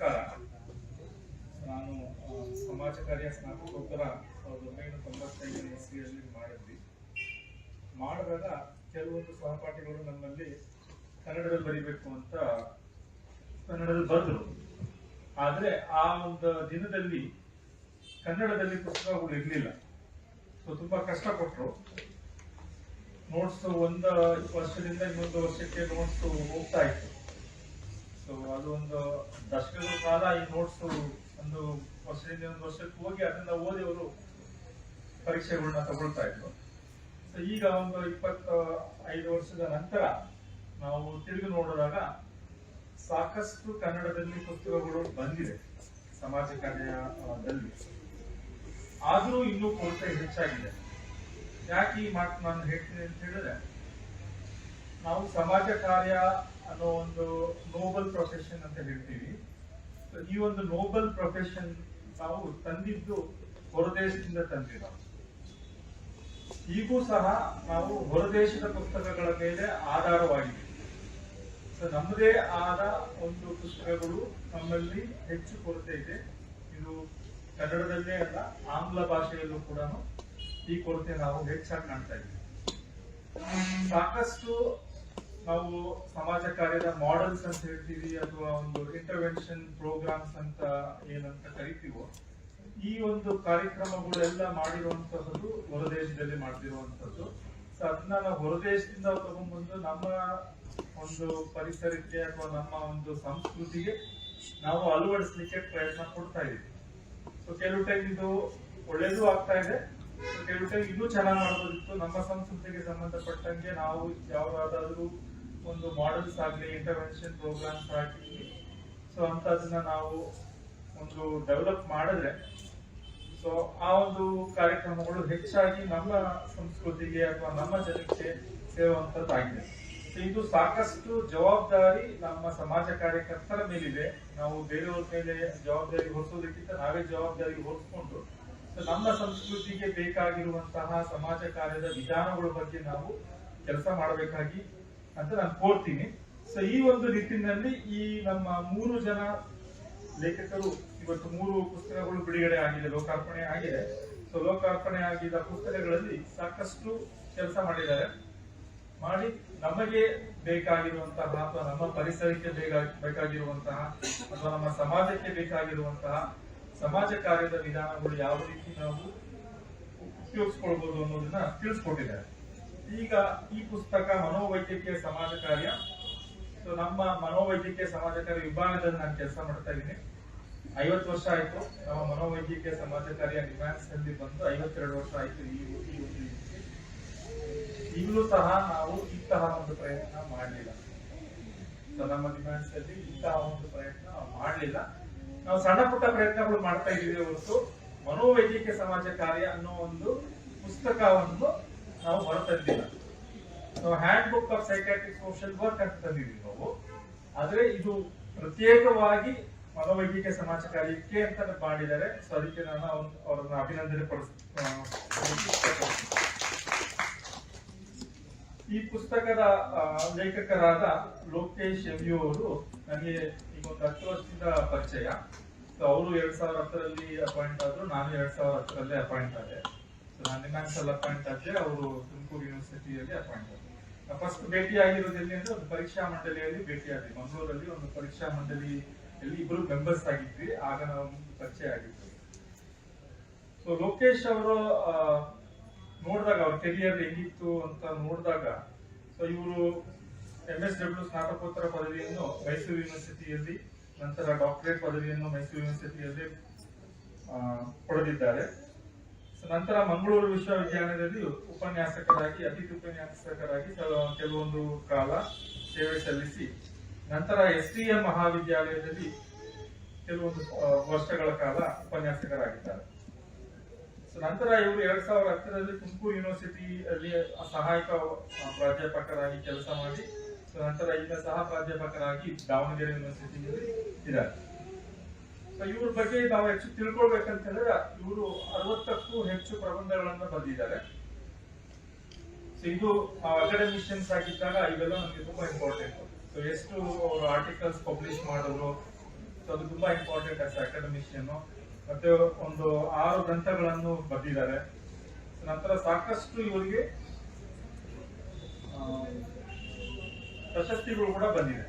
ನಮಸ್ಕಾರ. ನಾನು ಸಮಾಜ ಕಾರ್ಯ ಸ್ನಾತಕೋತ್ತರ 1995 ಇಸ್ವಿಯಲ್ಲಿ ಮಾಡಿದಾಗ ಕೆಲವೊಂದು ಸಹಪಾಠಿಗಳು ನಮ್ಮಲ್ಲಿ ಕನ್ನಡದಲ್ಲಿ ಬರೀಬೇಕು ಅಂತ ಕನ್ನಡದಲ್ಲಿ ಬರೆದ್ರು. ಆದ್ರೆ ಆ ಒಂದು ದಿನದಲ್ಲಿ ಕನ್ನಡದಲ್ಲಿ ಪುಸ್ತಕಗಳು ಇರಲಿಲ್ಲ. ಸೊ ತುಂಬಾ ಕಷ್ಟಪಟ್ಟರು. ನೋಟ್ಸ್ ಒಂದು ವರ್ಷದಿಂದ ಇನ್ನೊಂದು ವರ್ಷಕ್ಕೆ ನೋಟ್ಸ್ ಹೋಗ್ತಾ ಇತ್ತು. ಸೊ ಅದು ಒಂದು ದಶಕಗಳ ಕಾಲ ಈ ನೋಟ್ಸ್ ಒಂದು ವರ್ಷದಿಂದ ಒಂದು ವರ್ಷಕ್ಕೆ ಹೋಗಿ ಅದನ್ನ ಓದಿ ಅವರು ಪರೀಕ್ಷೆಗಳನ್ನ ತಗೊಳ್ತಾ ಇದ್ರು. ಸೊ ಈಗ ಒಂದು 25 ವರ್ಷದ ನಂತರ ನಾವು ತಿರುಗಿ ನೋಡಿದಾಗ ಸಾಕಷ್ಟು ಕನ್ನಡದಲ್ಲಿ ಪುಸ್ತಕಗಳು ಬಂದಿದೆ ಸಮಾಜ ಕಾರ್ಯದಲ್ಲಿ. ಆದರೂ ಇನ್ನೂ ಕೊರತೆ ಹೆಚ್ಚಾಗಿದೆ. ಯಾಕೆ ಈ ಮಾತು ನಾನು ಹೇಳ್ತೀನಿ ಅಂತ ಹೇಳಿದ್ರೆ, ನಾವು ಸಮಾಜ ಕಾರ್ಯ ಅನ್ನೋ ಒಂದು ನೋಬಲ್ ಪ್ರೊಫೆಷನ್ ಅಂತ ಹೇಳ್ತೀವಿ. ಈ ಒಂದು ನೋಬಲ್ ಪ್ರೊಫೆಷನ್ ನಾವು ತಂದಿದ್ದು ಹೊರದೇಶದಿಂದ ತಂದಿರೋ. ಈಗೂ ಸಹ ನಾವು ಹೊರದೇಶದ ಪುಸ್ತಕಗಳ ಮೇಲೆ ಆಧಾರವಾಗಿದೆ. ನಮ್ಮದೇ ಆದ ಒಂದು ಪುಸ್ತಕಗಳು ನಮ್ಮಲ್ಲಿ ಹೆಚ್ಚು ಕೊರತೆ ಇದೆ. ಇದು ಕನ್ನಡದಲ್ಲೇ ಅಲ್ಲ, ಆಂಗ್ಲ ಭಾಷೆಯಲ್ಲೂ ಕೂಡ ಈ ಕೊರತೆ ನಾವು ಹೆಚ್ಚಾಗಿ ಕಾಣ್ತಾ ಇದ್ದೀವಿ. ಸಾಕಷ್ಟು ನಾವು ಸಮಾಜ ಕಾರ್ಯದ ಮಾಡೆಲ್ಸ್ ಅಂತ ಹೇಳ್ತೀವಿ, ಅಥವಾ ಒಂದು ಇಂಟರ್ವೆನ್ಷನ್ ಪ್ರೋಗ್ರಾಮ್ಸ್ ಅಂತ ಏನಂತ ಕರಿತೀವೋ, ಈ ಒಂದು ಕಾರ್ಯಕ್ರಮಗಳೆಲ್ಲ ಮಾಡಿರುವಂತಹದ್ದು ಹೊರದೇಶದಲ್ಲಿ ಮಾಡ್ತಿರುವಂತದ್ದು. ಸೊ ಅದನ್ನ ನಾವು ಹೊರದೇಶದಿಂದ ತಗೊಂಡ್ಬಂದು ನಮ್ಮ ಒಂದು ಪರಿಸರಕ್ಕೆ ಅಥವಾ ನಮ್ಮ ಒಂದು ಸಂಸ್ಕೃತಿಗೆ ನಾವು ಅಳವಡಿಸ್ಲಿಕ್ಕೆ ಪ್ರಯತ್ನ ಕೊಡ್ತಾ ಇದೀವಿ. ಸೊ ಕೆಲವು ಟೈಮ್ ಇದು ಒಳ್ಳೇದು ಆಗ್ತಾ ಇದೆ, ಕೆಲವು ಟೈಮ್ ಇನ್ನೂ ಚೆನ್ನಾಗಿ ಮಾಡ್ಬೋದಿತ್ತು. ನಮ್ಮ ಸಂಸ್ಕೃತಿಗೆ ಸಂಬಂಧಪಟ್ಟಂಗೆ ನಾವು ಯಾವ್ದಾದ್ರು ಒಂದು ಮಾಡೆಲ್ಸ್ ಆಗ್ಲಿ, ಇಂಟರ್ವೆನ್ಷನ್ ಪ್ರೋಗ್ರಾಮ್ಸ್ ಆಗ್ಲಿ, ಸೊ ಅಂತದನ್ನ ನಾವು ಒಂದು ಡೆವಲಪ್ ಮಾಡಿದ್ರೆ ಸೊ ಆ ಒಂದು ಕಾರ್ಯಕ್ರಮಗಳು ಹೆಚ್ಚಾಗಿ ನಮ್ಮ ಸಂಸ್ಕೃತಿಗೆ ಅಥವಾ ನಮ್ಮ ಜನಕ್ಕೆ ಸೇರುವಂತದ್ದಾಗಿದೆ. ಇದು ಸಾಕಷ್ಟು ಜವಾಬ್ದಾರಿ ನಮ್ಮ ಸಮಾಜ ಕಾರ್ಯಕರ್ತರ ಮೇಲಿದೆ. ನಾವು ಬೇರೆಯವ್ರ ಮೇಲೆ ಜವಾಬ್ದಾರಿ ಹೊರಿಸೋದಕ್ಕಿಂತ ನಾವೇ ಜವಾಬ್ದಾರಿ ಹೊರಿಸ್ಕೊಂಡು ನಮ್ಮ ಸಂಸ್ಕೃತಿಗೆ ಬೇಕಾಗಿರುವಂತಹ ಸಮಾಜ ಕಾರ್ಯದ ವಿಧಾನಗಳ ಬಗ್ಗೆ ನಾವು ಕೆಲಸ ಮಾಡಬೇಕಾಗಿ ಅಂತ ನಾನು ಕೋರ್ತೀನಿ. ಸೊ ಈ ಒಂದು ನಿಟ್ಟಿನಲ್ಲಿ ಈ ನಮ್ಮ 3 ಜನ ಲೇಖಕರು ಇವತ್ತು 3 ಪುಸ್ತಕಗಳು ಬಿಡುಗಡೆ ಆಗಿದೆ, ಲೋಕಾರ್ಪಣೆ ಆಗಿದೆ. ಸೊ ಲೋಕಾರ್ಪಣೆ ಆಗಿದ್ದ ಪುಸ್ತಕಗಳಲ್ಲಿ ಸಾಕಷ್ಟು ಕೆಲಸ ಮಾಡಿದ್ದಾರೆ. ಮಾಡಿ ನಮಗೆ ಬೇಕಾಗಿರುವಂತಹ ಅಥವಾ ನಮ್ಮ ಪರಿಸರಕ್ಕೆ ಬೇಕಾಗಿರುವಂತಹ ಅಥವಾ ನಮ್ಮ ಸಮಾಜಕ್ಕೆ ಬೇಕಾಗಿರುವಂತಹ ಸಮಾಜ ಕಾರ್ಯದ ವಿಧಾನಗಳು ಯಾವ ರೀತಿ ನಾವು ಉಪಯೋಗಿಸ್ಕೊಳ್ಬಹುದು ಅನ್ನೋದನ್ನ ತಿಳಿಸ್ಕೊಟ್ಟಿದ್ದಾರೆ. ಈಗ ಈ ಪುಸ್ತಕ ಮನೋವೈದ್ಯಕೀಯ ಸಮಾಜ ಕಾರ್ಯ. ಸೊ ನಮ್ಮ ಮನೋವೈದ್ಯಕೀಯ ಸಮಾಜ ಕಾರ್ಯ ವಿಭಾಗದಲ್ಲಿ ನಾನು ಕೆಲಸ ಮಾಡ್ತಾ ಇದ್ದೀನಿ. 50 ವರ್ಷ ಆಯ್ತು ನಮ್ಮ ಮನೋವೈದ್ಯಕೀಯ ಸಮಾಜ ಕಾರ್ಯ ನಿಮ್ಯಾನ್ಸ್ ಅಲ್ಲಿ ಬಂದು 52 ವರ್ಷ ಆಯ್ತು. ಈಗಲೂ ಸಹ ನಾವು ಇಂತಹ ಒಂದು ಪ್ರಯತ್ನ ಮಾಡಲಿಲ್ಲ. ಸೊ ನಮ್ಮ ನಿಮ್ಯಾನ್ಸ್ ಅಲ್ಲಿ ಇಂತಹ ಒಂದು ಪ್ರಯತ್ನ ಮಾಡಲಿಲ್ಲ. ನಾವು ಸಣ್ಣ ಪುಟ್ಟ ಪ್ರಯತ್ನಗಳು ಮಾಡ್ತಾ ಇದ್ದೀವಿ ಹೊರತು ಮನೋವೈದ್ಯಕೀಯ ಸಮಾಜ ಕಾರ್ಯ ಅನ್ನೋ ಒಂದು ಪುಸ್ತಕವನ್ನು ನಾವು ಹೊರತಂದಿಲ್ಲ. ನಾವು hand book of psychiatric social work ಅಂತ ತಂದಿದ್ದೀವಿ ನಾವು. ಆದ್ರೆ ಇದು ಪ್ರತ್ಯೇಕವಾಗಿ ಮನೋವೈದ್ಯಕೀಯ ಸಮಾಜ ಕಾರ್ಯಕ್ಕೆ ಅಂತ ಮಾಡಿದ್ದಾರೆ. ಸೊ ಅದಕ್ಕೆ ನಾನು ಅವರನ್ನ ಅಭಿನಂದನೆ ಈ ಪುಸ್ತಕದ ಲೇಖಕರಾದ ಲೋಕೇಶ್ ಎಂಯು ಅವರು ನನಗೆ ಈಗ ಒಂದು 10 ವರ್ಷದಿಂದ ಪರಿಚಯ. ಸೊ ಅವರು 2010ರಲ್ಲಿ ಅಪಾಯಿಂಟ್ ಆದ್ರು, ನಾನು 2010ರಲ್ಲೇ ಅಪಾಯಿಂಟ್ ಆದೆ. ಸೊ ನಾನು ನಿಮ್ಯಾನ್ಸ್ ಅಲ್ಲಿ ಅಪಾಯಿಂಟ್ ಆದ್ರೆ, ಅವರು ತುಮಕೂರು ಯೂನಿವರ್ಸಿಟಿಯಲ್ಲಿ ಅಪಾಯಿಂಟ್ ಆದ್ರು. ಫಸ್ಟ್ ಭೇಟಿ ಆಗಿರೋದು ಎಲ್ಲಿ ಅಂದ್ರೆ ಒಂದು ಪರೀಕ್ಷಾ ಮಂಡಳಿಯಲ್ಲಿ ಭೇಟಿ ಆದ್ವಿ. ಮಂಗಳೂರಲ್ಲಿ ಒಂದು ಪರೀಕ್ಷಾ ಮಂಡಳಿಯಲ್ಲಿ ಇಬ್ಬರು ಮೆಂಬರ್ಸ್ ಆಗಿದ್ವಿ. ಆಗ ನಾವು ಪರಿಚಯ ಆಗಿದ್ವಿ. ಸೊ ಲೋಕೇಶ್ ಅವರು ನೋಡಿದಾಗ ಅವ್ರ ಕೆರಿಯರ್ ಹೆಂಗಿತ್ತು ಅಂತ ನೋಡಿದಾಗ, ಸೊ ಇವರು MSW ಸ್ನಾತಕೋತ್ತರ ಪದವಿಯನ್ನು ಮೈಸೂರು ಯೂನಿವರ್ಸಿಟಿಯಲ್ಲಿ, ನಂತರ ಡಾಕ್ಟರೇಟ್ ಪದವಿಯನ್ನು ಮೈಸೂರು ಯೂನಿವರ್ಸಿಟಿಯಲ್ಲಿ ಪಡೆದಿದ್ದಾರೆ. ನಂತರ ಮಂಗಳೂರು ವಿಶ್ವವಿದ್ಯಾಲಯದಲ್ಲಿ ಉಪನ್ಯಾಸಕರಾಗಿ, ಅತಿಥಿ ಉಪನ್ಯಾಸಕರಾಗಿ ಕೆಲವೊಂದು ಕಾಲ ಸೇವೆ ಸಲ್ಲಿಸಿ, ನಂತರ STM ಮಹಾವಿದ್ಯಾಲಯದಲ್ಲಿ ಕೆಲವೊಂದು ವರ್ಷಗಳ ಕಾಲ ಉಪನ್ಯಾಸಕರಾಗಿದ್ದಾರೆ. ನಂತರ ಇವರು 2010ರಲ್ಲಿ ತುಮಕೂರು ಯೂನಿವರ್ಸಿಟಿಯಲ್ಲಿ ಸಹಾಯಕ ಪ್ರಾಧ್ಯಾಪಕರಾಗಿ ಕೆಲಸ ಮಾಡಿ, ನಂತರ ಈಗ ಸಹ ಪ್ರಾಧ್ಯಾಪಕರಾಗಿ ದಾವಣಗೆರೆ ಯೂನಿವರ್ಸಿಟಿಯಲ್ಲಿ ಇದ್ದಾರೆ. ಸೊ ಇವ್ರ ಬಗ್ಗೆ ನಾವು ಹೆಚ್ಚು ತಿಳ್ಕೊಳ್ಬೇಕಂತ ಹೇಳಿದ್ರೆ, ಇವರು 60ಕ್ಕೂ ಹೆಚ್ಚು ಪ್ರಬಂಧಗಳನ್ನ ಬರೆದಿದ್ದಾರೆ. ಸೊ ಇದು ಅಕಾಡೆಮಿಷಿಯನ್ಸ್ ಆಗಿದ್ದಾಗ ಇವೆಲ್ಲ ನಮಗೆ ತುಂಬಾ ಇಂಪಾರ್ಟೆಂಟ್. ಸೊ ಎಷ್ಟು ಅವರು ಆರ್ಟಿಕಲ್ಸ್ ಪಬ್ಲಿಷ್ ಮಾಡೋರು, ಸೊ ಅದು ತುಂಬಾ ಇಂಪಾರ್ಟೆಂಟ್ ಆಸ್ ಅಕಾಡೆಮಿಷಿಯನ್. ಮತ್ತೆ ಒಂದು 6 ಗ್ರಂಥಗಳನ್ನು ಬರೆದಿದ್ದಾರೆ. ನಂತರ ಸಾಕಷ್ಟು ಇವರಿಗೆ ಪ್ರಶಸ್ತಿಗಳು ಕೂಡ ಬಂದಿದೆ.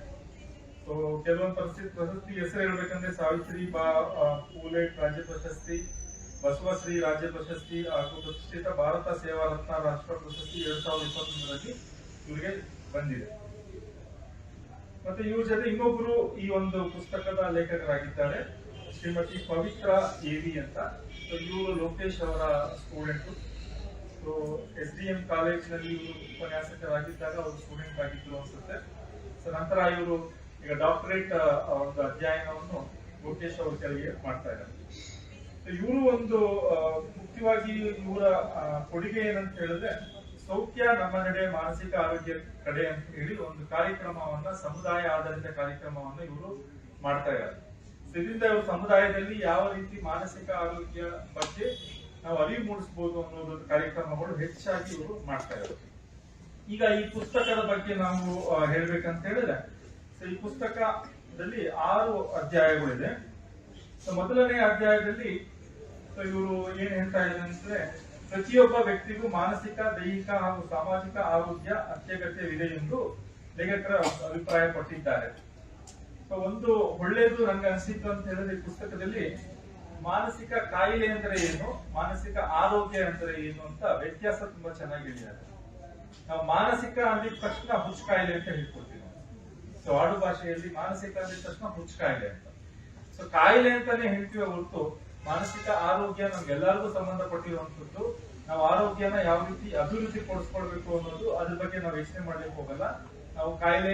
ಸೊ ಕೆಲವೊಂದು ಪ್ರಶಸ್ತಿ ಹೆಸರು ಹೇಳ್ಬೇಕಂದ್ರೆ ಸಾವಿತ್ರಿ ಫೂಲೆ ರಾಜ್ಯ ಪ್ರಶಸ್ತಿ, ಬಸವಶ್ರೀ ರಾಜ್ಯ ಪ್ರಶಸ್ತಿ ಹಾಗೂ ಪ್ರತಿಷ್ಠಿತ ಭಾರತ ಸೇವಾ ರತ್ನ ರಾಷ್ಟ್ರ ಪ್ರಶಸ್ತಿ 2021ರಲ್ಲಿ ಇವರಿಗೆ ಬಂದಿದೆ. ಮತ್ತೆ ಇವ್ರ ಜೊತೆ ಇನ್ನೊಬ್ರು ಈ ಒಂದು ಪುಸ್ತಕದ ಲೇಖಕರಾಗಿದ್ದಾರೆ, ಶ್ರೀಮತಿ ಪವಿತ್ರ ಎವಿ ಅಂತ. ಸೊ ಇವರು ಲೋಕೇಶ್ ಅವರ ಸ್ಟೂಡೆಂಟ್. ಸೊ SDM ಕಾಲೇಜಿನಲ್ಲಿ ಇವರು ಉಪನ್ಯಾಸಕರಾಗಿದ್ದಾಗ ಅವರು ಸ್ಟೂಡೆಂಟ್ ಆಗಿದ್ರು ಅನ್ಸುತ್ತೆ. ಸೊ ನಂತರ ಇವರು ಈಗ ಡಾಕ್ಟರೇಟ್ ಒಂದು ಅಧ್ಯಯನವನ್ನು ಲೋಕೇಶ್ ಅವ್ರ ಕೆಳಗೆ ಮಾಡ್ತಾ ಇದ್ದಾರೆ. ಇವರು ಒಂದು ಮುಖ್ಯವಾಗಿ ಇವರ ಕೊಡುಗೆ ಏನಂತ ಹೇಳಿದ್ರೆ, ಸೌಖ್ಯ ನಮ್ಮ ನಡೆ ಮಾನಸಿಕ ಆರೋಗ್ಯ ಕಡೆ ಅಂತ ಹೇಳಿ ಒಂದು ಕಾರ್ಯಕ್ರಮವನ್ನ, ಸಮುದಾಯ ಆಧಾರಿತ ಕಾರ್ಯಕ್ರಮವನ್ನ ಇವರು ಮಾಡ್ತಾ ಇದ್ದಾರೆ. ಇದರಿಂದ ಇವರು ಸಮುದಾಯದಲ್ಲಿ ಯಾವ ರೀತಿ ಮಾನಸಿಕ ಆರೋಗ್ಯ ಬಗ್ಗೆ ನಾವು ಅರಿವು ಮೂಡಿಸಬಹುದು ಅನ್ನೋದು ಕಾರ್ಯಕ್ರಮಗಳು ಹೆಚ್ಚಾಗಿ ಇವರು ಮಾಡ್ತಾ ಇದ್ದಾರೆ. ಈಗ ಈ ಪುಸ್ತಕದ ಬಗ್ಗೆ ನಾವು ಹೇಳ್ಬೇಕಂತ ಹೇಳಿದ್ರೆ, ಈ ಪುಸ್ತಕದಲ್ಲಿ 6 ಅಧ್ಯಾಯಗಳಿದೆ. ಮೊದಲನೇ ಅಧ್ಯಾಯದಲ್ಲಿ ಇವರು ಏನ್ ಹೇಳ್ತಾ ಇದ್ದಾರೆ ಅಂದ್ರೆ, ಪ್ರತಿಯೊಬ್ಬ ವ್ಯಕ್ತಿಗೂ ಮಾನಸಿಕ, ದೈಹಿಕ ಹಾಗೂ ಸಾಮಾಜಿಕ ಆರೋಗ್ಯ ಅತ್ಯಗತ್ಯವಿದೆ ಎಂದು ಲೇಖಕರ ಅಭಿಪ್ರಾಯ ಪಟ್ಟಿದ್ದಾರೆ. ಒಂದು ಒಳ್ಳೆಯದು ನಂಗೆ ಅನಿಸಿತ್ತು ಅಂತ ಹೇಳಿದ್ರೆ, ಈ ಪುಸ್ತಕದಲ್ಲಿ ಮಾನಸಿಕ ಕಾಯಿಲೆ ಅಂದ್ರೆ ಏನು, ಮಾನಸಿಕ ಆರೋಗ್ಯ ಅಂದ್ರೆ ಏನು ಅಂತ ವ್ಯತ್ಯಾಸ ತುಂಬಾ ಚೆನ್ನಾಗಿ ಹೇಳಿದ್ದಾರೆ. ನಾವು ಮಾನಸಿಕ ಅಂದಿದ ತಕ್ಷಣ ಹುಚ್ಚು ಕಾಯಿಲೆ ಅಂತ ಹೇಳ್ಕೊಡ್ತೀವಿ. ಸೊ ಆಡು ಭಾಷೆಯಲ್ಲಿ ಮಾನಸಿಕ ಅಂದಿದ ತಕ್ಷಣ ಹುಚ್ಚು ಕಾಯಿಲೆ ಅಂತ. ಸೊ ಕಾಯಿಲೆ ಅಂತಾನೆ ಹೇಳ್ತೀವಿ ಹೊರತು ಮಾನಸಿಕ ಆರೋಗ್ಯ ನಮ್ಗೆಲ್ಲರಿಗೂ ಸಂಬಂಧಪಟ್ಟಿರುವಂತದ್ದು. ನಾವು ಆರೋಗ್ಯನ ಯಾವ ರೀತಿ ಅಭಿವೃದ್ಧಿ ಪಡಿಸ್ಕೊಳ್ಬೇಕು ಅನ್ನೋದು ಅದ್ರ ಬಗ್ಗೆ ನಾವು ಯೋಚನೆ ಮಾಡ್ಲಿಕ್ಕೆ ಹೋಗಲ್ಲ. ನಾವು ಕಾಯಿಲೆ,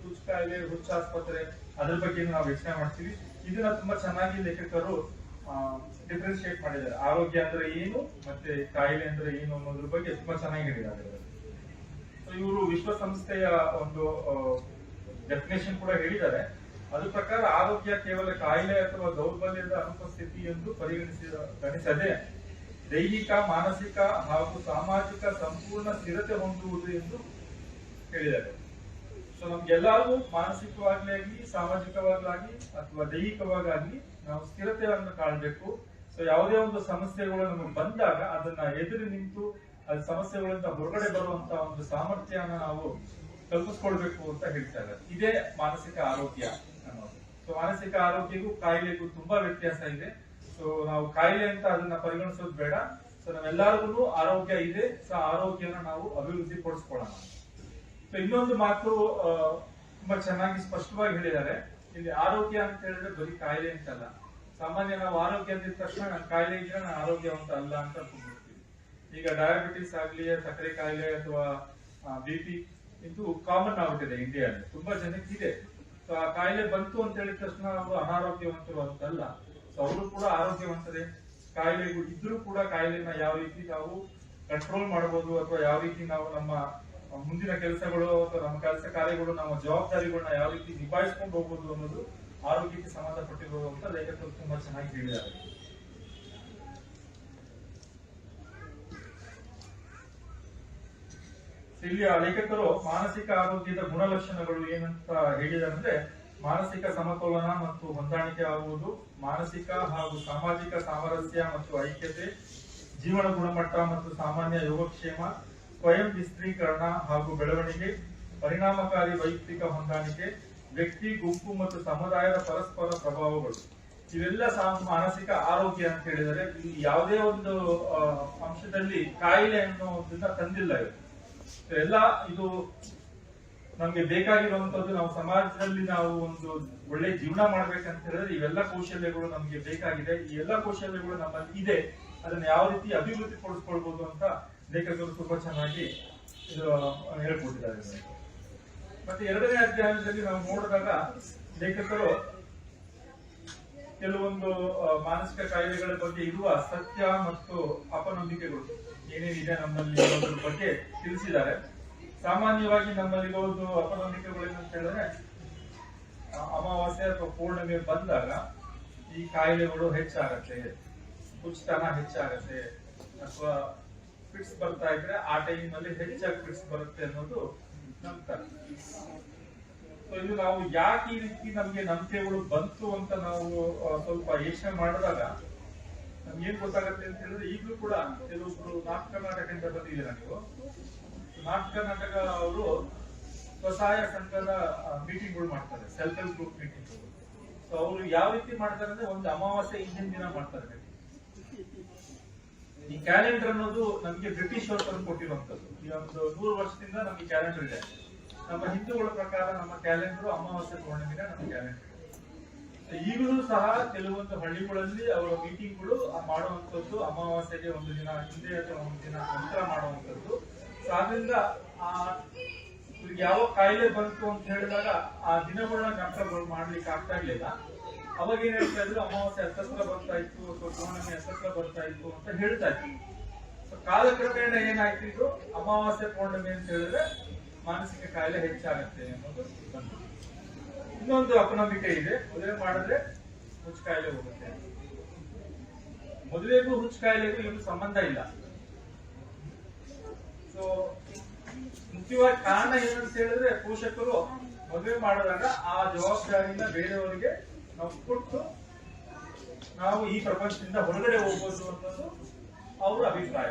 ಹುಚ್ಚು ಕಾಯಿಲೆ, ಹುಚ್ಚು ಆಸ್ಪತ್ರೆ ಅದ್ರ ಬಗ್ಗೆ ನಾವು ಯೋಚನೆ ಮಾಡ್ತೀವಿ. ಇದನ್ನ ತುಂಬಾ ಚೆನ್ನಾಗಿ ಲೇಖಕರು ಡಿಫ್ರೆನ್ಶಿಯೇಟ್ ಮಾಡಿದ್ದಾರೆ. ಆರೋಗ್ಯ ಅಂದ್ರೆ ಏನು ಮತ್ತೆ ಕಾಯಿಲೆ ಅಂದ್ರೆ ಏನು ಅನ್ನೋದ್ರ ಬಗ್ಗೆ ತುಂಬಾ ಚೆನ್ನಾಗಿ ಹೇಳಿದ್ದಾರೆ. ಇವರು ವಿಶ್ವಸಂಸ್ಥೆಯ ಒಂದು ಡೆಫಿನೇಷನ್ ಕೂಡ ಹೇಳಿದ್ದಾರೆ. ಅದ್ರ ಪ್ರಕಾರ ಆರೋಗ್ಯ ಕೇವಲ ಕಾಯಿಲೆ ಅಥವಾ ದೌರ್ಬಲ್ಯದ ಅನುಪಸ್ಥಿತಿ ಎಂದು ಗಣಿಸದೆ ದೈಹಿಕ, ಮಾನಸಿಕ ಹಾಗೂ ಸಾಮಾಜಿಕ ಸಂಪೂರ್ಣ ಸ್ಥಿರತೆ ಹೊಂದುವುದು ಎಂದು ಹೇಳಿದ್ದಾರೆ. ಸೊ ನಮ್ಗೆಲ್ಲರಿಗೂ ಮಾನಸಿಕವಾಗ್ಲಾಗ್ಲಿ, ಸಾಮಾಜಿಕವಾಗ್ಲಾಗ್ಲಿ ಅಥವಾ ದೈಹಿಕವಾಗ್ಲಾಗ್ಲಿ ನಾವು ಸ್ಥಿರತೆಯನ್ನು ಕಾಣಬೇಕು. ಸೊ ಯಾವುದೇ ಒಂದು ಸಮಸ್ಯೆಗಳು ನಮಗೆ ಬಂದಾಗ ಅದನ್ನ ಎದುರು ನಿಂತು ಅದು ಸಮಸ್ಯೆಗಳಿಂದ ಹೊರಗಡೆ ಬರುವಂತ ಒಂದು ಸಾಮರ್ಥ್ಯನ ನಾವು ಕಲ್ಪಿಸ್ಕೊಳ್ಬೇಕು ಅಂತ ಹೇಳ್ತಾ ಇದ್ದಾರೆ. ಇದೇ ಮಾನಸಿಕ ಆರೋಗ್ಯ ಅನ್ನೋದು. ಸೊ ಮಾನಸಿಕ ಆರೋಗ್ಯಗೂ ಕಾಯಿಲೆಗೂ ತುಂಬಾ ವ್ಯತ್ಯಾಸ ಇದೆ. ಸೊ ನಾವು ಕಾಯಿಲೆ ಅಂತ ಅದನ್ನ ಪರಿಗಣಿಸೋದು ಬೇಡ. ಸೊ ನಾವೆಲ್ಲರಿಗೂ ಆರೋಗ್ಯ ಇದೆ. ಸೊ ಆರೋಗ್ಯನ ನಾವು ಅಭಿವೃದ್ಧಿ ಪಡಿಸ್ಕೊಳ್ಳೋಣ. ಸೊ ಇನ್ನೊಂದು ಮಾತು ತುಂಬಾ ಚೆನ್ನಾಗಿ ಸ್ಪಷ್ಟವಾಗಿ ಹೇಳಿದ್ದಾರೆ. ಇಲ್ಲಿ ಆರೋಗ್ಯ ಅಂತ ಹೇಳಿದ್ರೆ ಬರೀ ಕಾಯಿಲೆ ಅಂತಲ್ಲ. ಸಾಮಾನ್ಯ ನಾವು ಆರೋಗ್ಯ ಅಂದಿದ ತಕ್ಷಣ ನಾನು ಕಾಯಿಲೆ ಇದ್ರೆ ನಾನು ಆರೋಗ್ಯವಂತ ಅಲ್ಲ ಅಂತ ಅನ್ಕೊಂಡ್ಬಿಡ್ತೀವಿ. ಈಗ ಡಯಾಬಿಟಿಸ್ ಆಗ್ಲಿ, ಸಕ್ಕರೆ ಕಾಯಿಲೆ ಅಥವಾ BP ಇದು ಕಾಮನ್ ಆಗ್ಬಿಟ್ಟಿದೆ ಇಂಡಿಯಾದಲ್ಲಿ, ತುಂಬಾ ಜನಕ್ಕೆ ಇದೆ. ಸೊ ಆ ಕಾಯಿಲೆ ಬಂತು ಅಂತ ಹೇಳಿದ ತಕ್ಷಣ ಅವರು ಅನಾರೋಗ್ಯವಂತರು ಅಂತಲ್ಲ. ಸೊ ಅವರು ಕೂಡ ಆರೋಗ್ಯವಂತರೇ. ಕಾಯಿಲೆಗಳು ಇದ್ರೂ ಕೂಡ ಕಾಯಿಲೆನ ಯಾವ ರೀತಿ ನಾವು ಕಂಟ್ರೋಲ್ ಮಾಡಬಹುದು ಅಥವಾ ಯಾವ ರೀತಿ ನಾವು ನಮ್ಮ ಮುಂದಿನ ಕೆಲಸಗಳು ಅಥವಾ ನಮ್ಮ ಕೆಲಸ ಕಾರ್ಯಗಳು, ನಮ್ಮ ಜವಾಬ್ದಾರಿಗಳನ್ನ ಯಾವ ರೀತಿ ನಿಭಾಯಿಸ್ಕೊಂಡು ಹೋಗ್ಬೋದು ಅನ್ನೋದು ಆರೋಗ್ಯಕ್ಕೆ ಸಂಬಂಧಪಟ್ಟಿರೋದು ಅಂತ ಲೇಖಕರು ತುಂಬಾ ಚೆನ್ನಾಗಿ ಹೇಳಿದ್ದಾರೆ. ಇಲ್ಲಿ ಆ ಲೇಖಕರು ಮಾನಸಿಕ ಆರೋಗ್ಯದ ಗುಣಲಕ್ಷಣಗಳು ಏನಂತ ಹೇಳಿದ್ದಾರೆ ಅಂದ್ರೆ, ಮಾನಸಿಕ ಸಮತೋಲನ ಮತ್ತು ಹೊಂದಾಣಿಕೆ ಆಗುವುದು, ಮಾನಸಿಕ ಹಾಗೂ ಸಾಮಾಜಿಕ ಸಾಮರಸ್ಯ ಮತ್ತು ಐಕ್ಯತೆ, ಜೀವನ ಗುಣಮಟ್ಟ ಮತ್ತು ಸಾಮಾನ್ಯ ಯೋಗಕ್ಷೇಮ, ಸ್ವಯಂ ವಿಸ್ತೀರ್ಣ ಹಾಗೂ ಬೆಳವಣಿಗೆ, ಪರಿಣಾಮಕಾರಿ ವೈಯಕ್ತಿಕ ಹೊಂದಾಣಿಕೆ, ವ್ಯಕ್ತಿ, ಗುಂಪು ಮತ್ತು ಸಮುದಾಯದ ಪರಸ್ಪರ ಪ್ರಭಾವಗಳು. ಇವೆಲ್ಲ ಮಾನಸಿಕ ಆರೋಗ್ಯ ಅಂತ ಹೇಳಿದರೆ, ಯಾವುದೇ ಒಂದು ಅಂಶದಲ್ಲಿ ಕಾಯಿಲೆ ಅನ್ನೋದನ್ನ ತಂದಿಲ್ಲ ಇವರು. ಎಲ್ಲ ಇದು ನಮ್ಗೆ ಬೇಕಾಗಿರುವಂತದ್ದು. ನಾವು ಸಮಾಜದಲ್ಲಿ ನಾವು ಒಂದು ಒಳ್ಳೆ ಜೀವನ ಮಾಡ್ಬೇಕಂತ ಹೇಳಿದ್ರೆ ಇವೆಲ್ಲ ಕೌಶಲ್ಯಗಳು ನಮ್ಗೆ ಬೇಕಾಗಿದೆ. ಈ ಎಲ್ಲ ಕೌಶಲ್ಯಗಳು ನಮ್ಮಲ್ಲಿ ಇದೆ. ಅದನ್ನ ಯಾವ ರೀತಿ ಅಭಿವೃದ್ಧಿ ಪಡಿಸ್ಕೊಳ್ಬಹುದು ಅಂತ ಲೇಖಕರು ತುಂಬಾ ಚೆನ್ನಾಗಿ ಹೇಳ್ಕೊಟ್ಟಿದ್ದಾರೆ. ಮತ್ತೆ 2ನೇ ಅಧ್ಯಾಯದಲ್ಲಿ ನಾವು ನೋಡಿದಾಗ ಲೇಖಕರು ಕೆಲವೊಂದು ಮಾನಸಿಕ ಕಾಯಿಲೆಗಳ ಬಗ್ಗೆ ಇರುವ ಸತ್ಯ ಮತ್ತು ಅಪನಂಬಿಕೆಗಳು ಏನೇನಿದೆ ನಮ್ಮಲ್ಲಿ ಅನ್ನೋದ್ರ ಬಗ್ಗೆ ತಿಳಿಸಿದ್ದಾರೆ. ಸಾಮಾನ್ಯವಾಗಿ ನಮ್ಮಲ್ಲಿರೋದು ಅಪನಂಬಿಕೆಗಳು ಏನಂತ ಹೇಳಿದ್ರೆ, ಅಮಾವಾಸ್ಯೆ ಅಥವಾ ಪೂರ್ಣಿಮೆ ಬಂದಾಗ ಈ ಕಾಯಿಲೆಗಳು ಹೆಚ್ಚಾಗತ್ತೆ, ಹುಚ್ಚುತನ ಹೆಚ್ಚಾಗತ್ತೆ, ಅಥವಾ ಫಿಟ್ಸ್ ಬರ್ತಾ ಇದ್ರೆ ಆ ಟೈಮ್ ಅಲ್ಲಿ ಹೆಚ್ಚಾಗಿ ಫಿಟ್ಸ್ ಬರುತ್ತೆ ಅನ್ನೋದು ನಂಬ್ತಾರೆ. ಇದು ನಾವು ಯಾಕೆ ಈ ರೀತಿ ನಮ್ಗೆ ನಂಬಿಕೆಗಳು ಬಂತು ಅಂತ ನಾವು ಸ್ವಲ್ಪ ಯೋಚನೆ ಮಾಡಿದಾಗ ನಮ್ಗೆ ಏನ್ ಗೊತ್ತಾಗತ್ತೆ ಅಂತ ಹೇಳಿದ್ರೆ, ಈಗಲೂ ಕೂಡ ಕೆಲವೊಬ್ರು ನಾರ್ತ್ ಕರ್ನಾಟಕದಿಂದ ಬಂದಿದ್ದೀರಾ ನೀವು. ನಾರ್ತ್ ಕರ್ನಾಟಕ ಅವರು ಸ್ವಸಹಾಯ ಸಂಘದ ಮೀಟಿಂಗ್ಗಳು ಮಾಡ್ತಾರೆ, self help group meeting. So ಅವರು ಯಾವ ರೀತಿ ಮಾಡ್ತಾರೆ ಅಂದ್ರೆ, ಒಂದು ಅಮಾವಾಸ್ಯೆ ಹಿಂದಿನ ದಿನ ಮಾಡ್ತಾರೆ. ಈ ಕ್ಯಾಲೆಂಡರ್ ಅನ್ನೋದು ನಮ್ಗೆ ಬ್ರಿಟಿಷ್ ಅವರು ತಂದು ಕೊಟ್ಟಿರುವಂತದ್ದು. ಈ ಒಂದು 100 ವರ್ಷದಿಂದ ನಮ್ಗೆ ಕ್ಯಾಲೆಂಡರ್ ಇದೆ. ನಮ್ಮ ಹಿಂದೂಗಳ ಪ್ರಕಾರ ನಮ್ಮ ಕ್ಯಾಲೆಂಡರ್ ಅಮಾವಾಸ್ಯೆ ಪೌರ್ಣಿಮೆಗೆ ನಮ್ಮ ಕ್ಯಾಲೆಂಡರ್. ಈಗಲೂ ಸಹ ಕೆಲವೊಂದು ಹಳ್ಳಿಗಳಲ್ಲಿ ಅವರ ಮೀಟಿಂಗ್ಗಳು ಮಾಡುವಂತದ್ದು ಅಮಾವಾಸ್ಯೆಗೆ ಒಂದು ದಿನ ಹಿಂದೆ ಅಥವಾ ಒಂದು ದಿನ ನಂತರ ಮಾಡುವಂತದ್ದು. ಆದ್ರಿಂದ ಯಾವ ಕಾಯಿಲೆ ಬಂತು ಅಂತ ಹೇಳಿದಾಗ ಆ ದಿನಗಳನ್ನ ಕಂಟ್ರೋಲ್ ಮಾಡ್ಲಿಕ್ಕೆ ಆಗ್ತಾ ಇರ್ಲಿಲ್ಲ. ಅವಾಗ ಏನ್ ಹೇಳ್ತಾ ಇದ್ರು, ಅಮಾವಾಸ್ಯೆ ಹತ್ತತ್ರ ಬರ್ತಾ ಇತ್ತು ಅಥವಾ ಪೌರ್ಣಿಮೆ ಹತ್ತತ್ರ ಬರ್ತಾ ಇತ್ತು ಅಂತ ಹೇಳ್ತಾ ಇದ್ರು. ಕಾಲಕ್ರಮೇಣ ಏನಾಯ್ತು, ಇದು ಅಮಾವಾಸ್ಯೆ ಪೌರ್ಣಿಮೆ ಅಂತ ಹೇಳಿದ್ರೆ ಮಾನಸಿಕ ಕಾಯಿಲೆ ಹೆಚ್ಚಾಗತ್ತೆ ಅನ್ನೋದು ಬಂತು. ಇನ್ನೊಂದು ಅಪನಂಬಿಕೆ ಇದೆ, ಮದುವೆ ಮಾಡಿದ್ರೆ ಹುಚ್ಚು ಕಾಯಿಲೆ ಹೋಗುತ್ತೆ. ಮದುವೆಗೂ ಹುಚ್ಚು ಕಾಯಿಲೆಗೂ ಏನು ಸಂಬಂಧ ಇಲ್ಲ. ಸೊ ಮುಖ್ಯವಾಗಿ ಕಾರಣ ಏನಂತ ಹೇಳಿದ್ರೆ, ಪೋಷಕರು ಮದುವೆ ಮಾಡಿದಾಗ ಆ ಜವಾಬ್ದಾರಿಯಿಂದ ಬೇರೆಯವರಿಗೆ ನಾವು ಕೊಟ್ಟು ನಾವು ಈ ಪ್ರಪಂಚದಿಂದ ಹೊರಗಡೆ ಹೋಗ್ಬೋದು ಅನ್ನೋದು ಅವರ ಅಭಿಪ್ರಾಯ.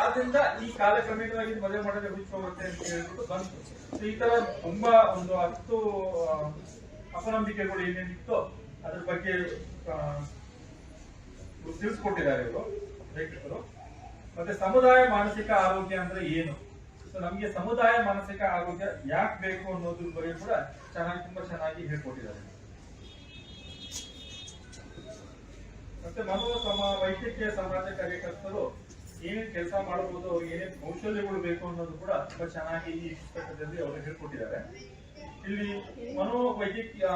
ಆದ್ರಿಂದ ಈ ಕಾಲಕ್ರಮೇಣವಾಗಿ ಮದುವೆ ಮಾಡಿದ್ರೆ ಹುಚ್ಚು ಹೋಗುತ್ತೆ ಅಂತ ಹೇಳ್ಬಿಟ್ಟು ಬಂತು. ಈ ತರ ತುಂಬಾ ಒಂದು 10 ಅಪನಂಬಿಕೆಗಳು ಏನೇನಿತ್ತು ಅದ್ರ ಬಗ್ಗೆ ತಿಳಿಸ್ಕೊಟ್ಟಿದ್ದಾರೆ ಇವರು ಲೇಖಕರು. ಮತ್ತೆ ಸಮುದಾಯ ಮಾನಸಿಕ ಆರೋಗ್ಯ ಅಂದ್ರೆ ಏನು, ನಮ್ಗೆ ಸಮುದಾಯ ಮಾನಸಿಕ ಆರೋಗ್ಯ ಯಾಕೆ ಬೇಕು ಅನ್ನೋದ್ರ ಬಗ್ಗೆ ಕೂಡ ತುಂಬಾ ಚೆನ್ನಾಗಿ ಹೇಳ್ಕೊಟ್ಟಿದ್ದಾರೆ. ಮತ್ತೆ ವೈದ್ಯಕೀಯ ಸಮಾಜ ಕಾರ್ಯಕರ್ತರು ಏನೇನ್ ಕೆಲಸ ಮಾಡಬಹುದು, ಅವ್ರಿಗೆ ಏನೇನ್ ಕೌಶಲ್ಯಗಳು ಬೇಕು ಅನ್ನೋದು ಕೂಡ ತುಂಬಾ ಚೆನ್ನಾಗಿ ಈ ಪುಸ್ತಕದಲ್ಲಿ ಅವರು ಹೇಳ್ಕೊಟ್ಟಿದ್ದಾರೆ. ಇಲ್ಲಿ ವೈದ್ಯಕೀಯ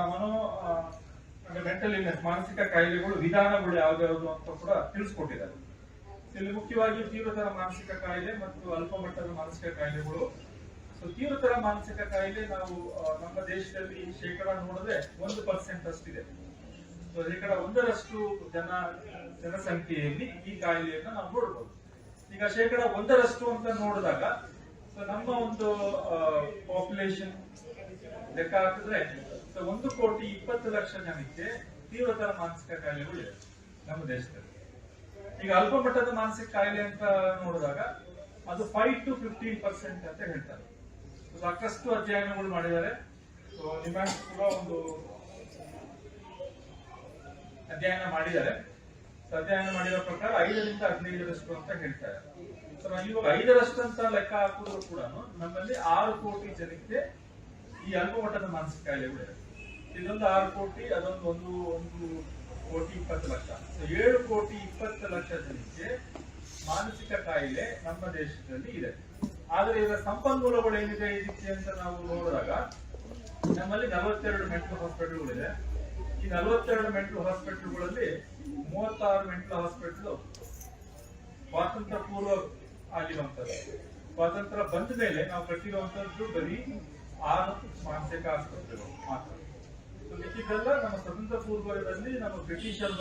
ಮೆಂಟಲ್ ಇಲ್ನೆಸ್, ಮಾನಸಿಕ ಕಾಯಿಲೆಗಳು ವಿಧಾನಗಳು ಯಾವ್ಯಾವ್ದು ಅಂತ ಕೂಡ ತಿಳಿಸ್ಕೊಟ್ಟಿದ್ದಾರೆ. ಇಲ್ಲಿ ಮುಖ್ಯವಾಗಿ ತೀವ್ರತರ ಮಾನಸಿಕ ಕಾಯಿಲೆ ಮತ್ತು ಅಲ್ಪ ಮಟ್ಟದ ಮಾನಸಿಕ ಕಾಯಿಲೆಗಳು. ಸೊ ತೀವ್ರತರ ಮಾನಸಿಕ ಕಾಯಿಲೆ ನಾವು ನಮ್ಮ ದೇಶದಲ್ಲಿ ಶೇಕಡ ನೋಡಿದ್ರೆ 1% ಅಷ್ಟಿದೆ. ಸೊ ಶೇಕಡ 1% ಜನಸಂಖ್ಯೆಯಲ್ಲಿ ಈ ಕಾಯಿಲೆಯನ್ನ ನಾವು ನೋಡಬಹುದು. ಈಗ ಶೇಕಡ 1% ಅಂತ ನೋಡಿದಾಗ ನಮ್ಮ ಒಂದು ಪಾಪ್ಯುಲೇಷನ್ ಲೆಕ್ಕ ಹಾಕಿದ್ರೆ 1,20,00,000 ಜನಕ್ಕೆ ತೀವ್ರತರ ಮಾನಸಿಕ ಕಾಯಿಲೆಗಳು ಇದೆ ನಮ್ಮ ದೇಶದಲ್ಲಿ. ಈಗ ಅಲ್ಪ ಮಟ್ಟದ ಮಾನಸಿಕ ಕಾಯಿಲೆ ಅಂತ ನೋಡಿದಾಗ ಅದು 5 to 15% ಅಂತ ಹೇಳ್ತಾರೆ. ಸಾಕಷ್ಟು ಅಧ್ಯಯನಗಳು ಮಾಡಿದ್ದಾರೆ. ನಿಮ್ಮ ಕೂಡ ಒಂದು ಅಧ್ಯಯನ ಮಾಡಿದ್ದಾರೆ. ಅಧ್ಯಯನ ಮಾಡಿರೋ ಪ್ರಕಾರ 5 ರಿಂದ 15% ಅಂತ ಹೇಳ್ತಾರೆ. ಇವಾಗ 5% ಅಂತ ಲೆಕ್ಕ ಹಾಕಿದ್ರು ಕೂಡ ನಮ್ಮಲ್ಲಿ 6 ಕೋಟಿ ಜನಕ್ಕೆ ಈ ಅಲ್ಪ ಮಟ್ಟದ ಮಾನಸಿಕ ಕಾಯಿಲೆಗಳಿದೆ. ಇದೊಂದು 6 ಕೋಟಿ, ಅದೊಂದು 1,20,00,000. 7,20,00,000 ಜನಕ್ಕೆ ಮಾನಸಿಕ ಕಾಯಿಲೆ ನಮ್ಮ ದೇಶದಲ್ಲಿ ಇದೆ. ಆದ್ರೆ ಇದರ ಸಂಪನ್ಮೂಲಗಳು ಏನಿದೆ ಇದಕ್ಕೆ ಅಂತ ನಾವು ನೋಡಿದಾಗ ನಮ್ಮಲ್ಲಿ 42 ಮೆಂಟಲ್ ಹಾಸ್ಪಿಟಲ್ಗಳಿದೆ. ಈ 42 ಮೆಂಟಲ್ ಹಾಸ್ಪಿಟಲ್ಗಳಲ್ಲಿ 36 ಮೆಂಟಲ್ ಹಾಸ್ಪಿಟಲ್ ಸ್ವಾತಂತ್ರ್ಯ ಪೂರ್ವ ಆಗಿರುವಂತದ್ದು. ಸ್ವಾತಂತ್ರ್ಯ ಬಂದ ಮೇಲೆ ನಾವು ಕಟ್ಟಿರುವಂತದ್ದು ಬರೀ 6 ಮಾನಸಿಕ ಆಸ್ಪತ್ರೆಗಳು ಮಾತ್ರ. ಮಿಕ್ಕಿದ್ದೆಲ್ಲ ನಮ್ಮ ಸ್ವತಂತ್ರ ಪೂರ್ವದಲ್ಲಿ ನಮ್ಮ ಬ್ರಿಟಿಷರ್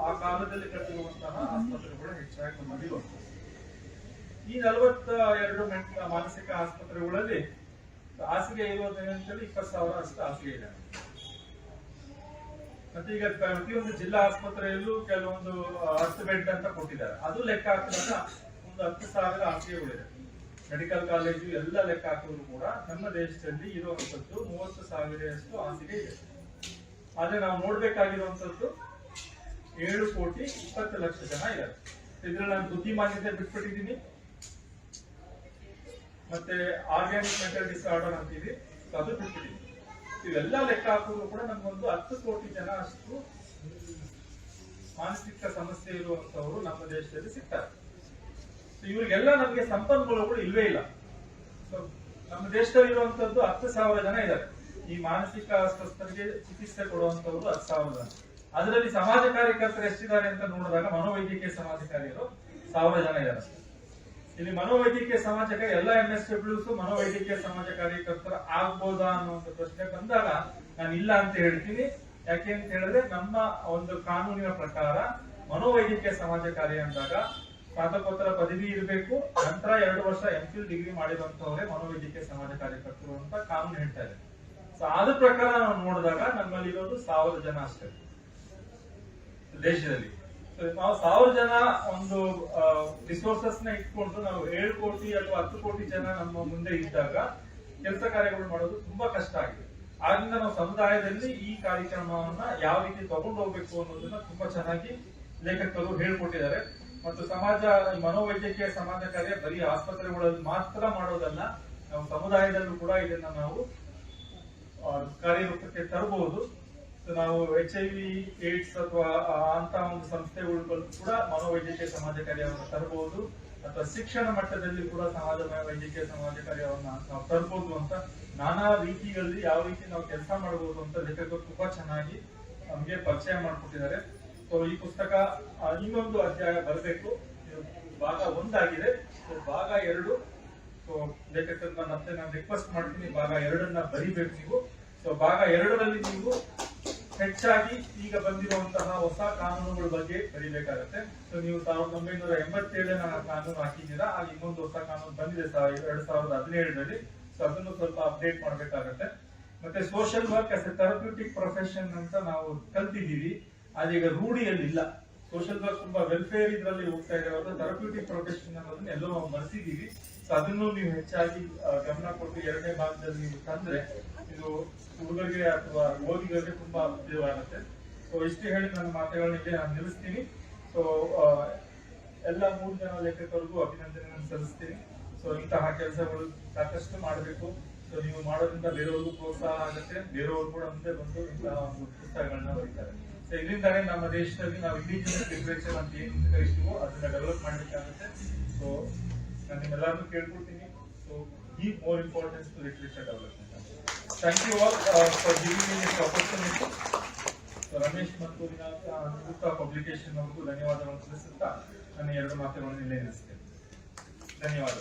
ಆ ಕಾಲದಲ್ಲಿ ಕಟ್ಟಿರುವಂತಹ ಆಸ್ಪತ್ರೆಗಳು ಹೆಚ್ಚಾಗಿ ನಮ್ಮಲ್ಲಿರುವಂತದ್ದು. ಈ 42 ಮಾನಸಿಕ ಆಸ್ಪತ್ರೆಗಳಲ್ಲಿ ಹಾಸಿಗೆ ಇರೋದೇನಂತೇಳಿ 20,000 ಅಷ್ಟು ಹಾಸಿಗೆ ಇದೆ. ಮತ್ತೆ ಈಗ ಪ್ರತಿಯೊಂದು ಜಿಲ್ಲಾ ಆಸ್ಪತ್ರೆಯಲ್ಲೂ ಕೆಲವೊಂದು 10 ಬೆಡ್ ಅಂತ ಕೊಟ್ಟಿದ್ದಾರೆ. ಅದು ಲೆಕ್ಕ ಹಾಕಿದಾಗ ಒಂದು 10,000 ಹಾಸಿಗೆಗಳಿದೆ. ಮೆಡಿಕಲ್ ಕಾಲೇಜು ಎಲ್ಲ ಲೆಕ್ಕ ಹಾಕಿದ್ರು ಕೂಡ ನಮ್ಮ ದೇಶದಲ್ಲಿ ಇರುವಂತದ್ದು 30,000 ಹಾಸಿಗೆ ಇದೆ. ಆದ್ರೆ ನಾವು ನೋಡ್ಬೇಕಾಗಿರುವಂತದ್ದು 7,20,00,000 ಜನ ಇದ್ದಾರೆ. ಇದ್ರಲ್ಲಿ ನಾನು ಬುದ್ಧಿಮಾನ್ಯತೆ ಬಿಟ್ಬಿಟ್ಟಿದ್ದೀನಿ. ಮತ್ತೆ ಆರ್ಗ್ಯಾನಿಕ್ ಮೆಂಟಲ್ ಡಿಸಾರ್ಡರ್ ಅಂತೀವಿ, ಅದು ಬಿಟ್ಬಿಟ್ಟಿದ್ದೀನಿ. ಇವೆಲ್ಲ ಲೆಕ್ಕ ಹಾಕಿದ್ರು ಕೂಡ ನಮ್ಗೊಂದು 10 ಕೋಟಿ ಜನ ಅಷ್ಟು ಮಾನಸಿಕ ಸಮಸ್ಯೆ ಇರುವಂತವರು ನಮ್ಮ ದೇಶದಲ್ಲಿ ಸಿಗ್ತಾರೆ. ಇವ್ರಿಗೆಲ್ಲ ನಮಗೆ ಸಂಪನ್ಮೂಲಗಳು ಇಲ್ವೇ ಇಲ್ಲ. ನಮ್ಮ ದೇಶದಲ್ಲಿ ಇರುವಂತದ್ದು 10,000 ಜನ ಇದ್ದಾರೆ. ಈ ಮಾನಸಿಕ ಅಸ್ವಸ್ಥರಿಗೆ ಚಿಕಿತ್ಸೆ ಕೊಡುವಂತವರು 10,000 ಜನ. ಅದರಲ್ಲಿ ಸಮಾಜ ಕಾರ್ಯಕರ್ತರು ಎಷ್ಟಿದ್ದಾರೆ ಅಂತ ನೋಡಿದಾಗ ಮನೋವೈದ್ಯಕೀಯ ಸಮಾಜ ಕಾರ್ಯರು 1,000 ಜನ ಇದ್ದಾರೆ. ಇಲ್ಲಿ ಮನೋವೈದ್ಯಕೀಯ ಸಮಾಜಕ್ಕೆ ಎಲ್ಲ MSWs ಮನೋವೈದ್ಯಕೀಯ ಸಮಾಜ ಕಾರ್ಯಕರ್ತರ ಆಗ್ಬೋದಾ ಅನ್ನೋ ಒಂದು ಪ್ರಶ್ನೆ ಬಂದಾಗ ನಾನು ಇಲ್ಲ ಅಂತ ಹೇಳ್ತೀನಿ. ಯಾಕೆ ಅಂತ ಹೇಳಿದ್ರೆ ನಮ್ಮ ಒಂದು ಕಾನೂನಿನ ಪ್ರಕಾರ ಮನೋವೈದ್ಯಕೀಯ ಸಮಾಜ ಕಾರ್ಯ ಅಂದಾಗ ಸ್ನಾತಕೋತ್ತರ ಪದವಿ ಇರಬೇಕು, ನಂತರ 2 ವರ್ಷ MPhil ಡಿಗ್ರಿ ಮಾಡಿರುವಂತವರೇ ಮನೋವೈದ್ಯಕೀಯ ಸಮಾಜ ಕಾರ್ಯಕರ್ತರು ಅಂತ ಕಾನೂನು ಹೇಳ್ತಾ ಇದೆ. ಸೊ ಅದ್ರ ಪ್ರಕಾರ ನಾವು ನೋಡಿದಾಗ ನಮ್ಮಲ್ಲಿ ಇರೋದು 1000 ಜನ ಅಷ್ಟೇ ದೇಶದಲ್ಲಿ. ನಾವು 1000 ಜನ ಒಂದು ರಿಸೋರ್ಸಸ್ ನ ಇಟ್ಕೊಂಡು ನಾವು 7 ಕೋಟಿ ಅಥವಾ 10 ಕೋಟಿ ಜನ ನಮ್ಮ ಮುಂದೆ ಇದ್ದಾಗ ಕೆಲಸ ಕಾರ್ಯಗಳು ಮಾಡೋದು ತುಂಬಾ ಕಷ್ಟ ಆಗಿದೆ. ಆದ್ರಿಂದ ನಾವು ಸಮುದಾಯದಲ್ಲಿ ಈ ಕಾರ್ಯಕ್ರಮವನ್ನ ಯಾವ ರೀತಿ ತಗೊಂಡು ಹೋಗ್ಬೇಕು ಅನ್ನೋದನ್ನ ತುಂಬಾ ಚೆನ್ನಾಗಿ ಲೇಖಕರು ಹೇಳ್ಕೊಟ್ಟಿದ್ದಾರೆ. ಮತ್ತು ಮನೋವೈದ್ಯಕೀಯ ಸಮಾಜ ಕಾರ್ಯ ಬರೀ ಆಸ್ಪತ್ರೆಗಳಲ್ಲಿ ಮಾತ್ರ ಮಾಡೋದಲ್ಲ, ನಾವು ಸಮುದಾಯದಲ್ಲೂ ಕೂಡ ಇದನ್ನ ನಾವು ಕಾರ್ಯರೂಪಕ್ಕೆ ತರಬಹುದು. ನಾವು HIV ಏಡ್ಸ್ ಅಥವಾ ಅಂತ ಒಂದು ಸಂಸ್ಥೆಗಳು ಕೂಡ ಮನೋವೈದ್ಯಕೀಯ ಸಮಾಜ ಕಾರ್ಯವನ್ನು ತರಬಹುದು, ಅಥವಾ ಶಿಕ್ಷಣ ಮಟ್ಟದಲ್ಲಿ ಕೂಡ ವೈದ್ಯಕೀಯ ಸಮಾಜ ಕಾರ್ಯವನ್ನ ನಾವು ತರಬಹುದು ಅಂತ ನಾನಾ ರೀತಿಯಲ್ಲಿ ಯಾವ ರೀತಿ ನಾವು ಕೆಲಸ ಮಾಡಬಹುದು ಅಂತ ಲೇಖಕರು ತುಂಬಾ ಚೆನ್ನಾಗಿ ನಮ್ಗೆ ಪರಿಚಯ ಮಾಡ್ಕೊಟ್ಟಿದ್ದಾರೆ. ಸೊ ಈ ಪುಸ್ತಕ ಇನ್ನೊಂದು ಅಧ್ಯಾಯ ಬರಬೇಕು. ಭಾಗ 1 ಆಗಿದೆ, ಭಾಗ 2. ಸೊ ಲೇಖಕರನ್ನ ಮತ್ತೆ ನಾನು ರಿಕ್ವೆಸ್ಟ್ ಮಾಡ್ತೀನಿ, ಭಾಗ 2 ಬರಿಬೇಕು ನೀವು. ಸೊ ಭಾಗ 2ರಲ್ಲಿ ನೀವು ಹೆಚ್ಚಾಗಿ ಈಗ ಬಂದಿರುವಂತಹ ಹೊಸ ಕಾನೂನುಗಳ ಬಗ್ಗೆ ಬರೀಬೇಕಾಗತ್ತೆ. ಸೊ ನೀವು 1987 ಕಾನೂನು ಹಾಕಿದ್ದೀರಾ, ಆಗ ಇನ್ನೊಂದು ಹೊಸ ಕಾನೂನು ಬಂದಿದೆ 2017ರಲ್ಲಿ. ಸೊ ಅದನ್ನು ಸ್ವಲ್ಪ ಅಪ್ಡೇಟ್ ಮಾಡ್ಬೇಕಾಗತ್ತೆ. ಮತ್ತೆ social work as A therapeutic profession ಅಂತ ನಾವು ಕಲ್ತಿದ್ದೀವಿ, ಅದೀಗ ರೂಢಿಯಲ್ಲಿ ಇಲ್ಲ. ಸೋಷಿಯಲ್ ವರ್ಕ್ ತುಂಬಾ ವೆಲ್ಫೇರ್ ಇದರಲ್ಲಿ ಹೋಗ್ತಾ ಇರೋದು, ಥೆರಪ್ಯೂಟಿಕ್ ಪ್ರೊಫೆಷನ್ ಅನ್ನೋದನ್ನ ಎಲ್ಲೋ ನಾವು ಮರೆತಿದ್ದೀವಿ. ಸೊ ಅದನ್ನು ನೀವು ಹೆಚ್ಚಾಗಿ ಗಮನ ಕೊಟ್ಟು 2ನೇ ಭಾಗದಲ್ಲಿ ನೀವು ತಂದ್ರೆ ಇದು ಹುಡುಗರಿಗೆ ಅಥವಾ ಓದಿಗರಿಗೆ ತುಂಬಾ ಉಪಯೋಗವಾಗುತ್ತೆ. ಸೊ ಇಷ್ಟು ಹೇಳಿ ನನ್ನ ಮಾತುಗಳನ್ನ ಇಲ್ಲಿ ನಾನು ನಿಲ್ಲಿಸ್ತೀನಿ. ಸೊ ಎಲ್ಲ 3 ಜನ ಲೇಖಕರಿಗೂ ಅಭಿನಂದನೆಯನ್ನು ಸಲ್ಲಿಸ್ತೀನಿ. ಸೊ ಇಂತಹ ಕೆಲಸಗಳು ಸಾಕಷ್ಟು ಮಾಡಬೇಕು. ಸೊ ನೀವು ಮಾಡೋದ್ರಿಂದ ಬೇರೆಯವ್ರಿಗೂ ಪ್ರೋತ್ಸಾಹ ಆಗುತ್ತೆ, ಬೇರೆಯವರು ಕೂಡ ಮುಂದೆ ಬಂದು ಇಂತಹ ಒಂದು ಪುಸ್ತಕಗಳನ್ನ ಬರೀತಾರೆ. ಸೊ ಇದರಿಂದಾನೇ ನಮ್ಮ ದೇಶದಲ್ಲಿ ನಾವು ಇಂಡಿಜಿನಸ್ ಲಿಟರೇಚರ್ ಅಂತ ಏನ್ ಕರಿತೀವೋ ಅದನ್ನ ಡೆವಲಪ್ ಮಾಡ್ಲಿಕ್ಕಾಗುತ್ತೆ. ಸೊ ನಾನು ನಿಮ್ಮೆಲ್ಲರನ್ನೂ ಕೇಳ್ಕೊಳ್ತೀನಿ, so give more importance to literature development. Thank you all for giving me this opportunity. So Ramesh ಮತ್ತು ನಿವೃತ್ತ ಪಬ್ಲಿಕೇಶನ್ ಅವ್ರಿಗೂ ಧನ್ಯವಾದಗಳನ್ನು ತಿಳಿಸುತ್ತಾ ನನ್ನ 2 ಮಾತುಗಳನ್ನು ಇಲ್ಲೇ ನಿಲ್ಲಿಸ್ತೇನೆ. ಧನ್ಯವಾದ.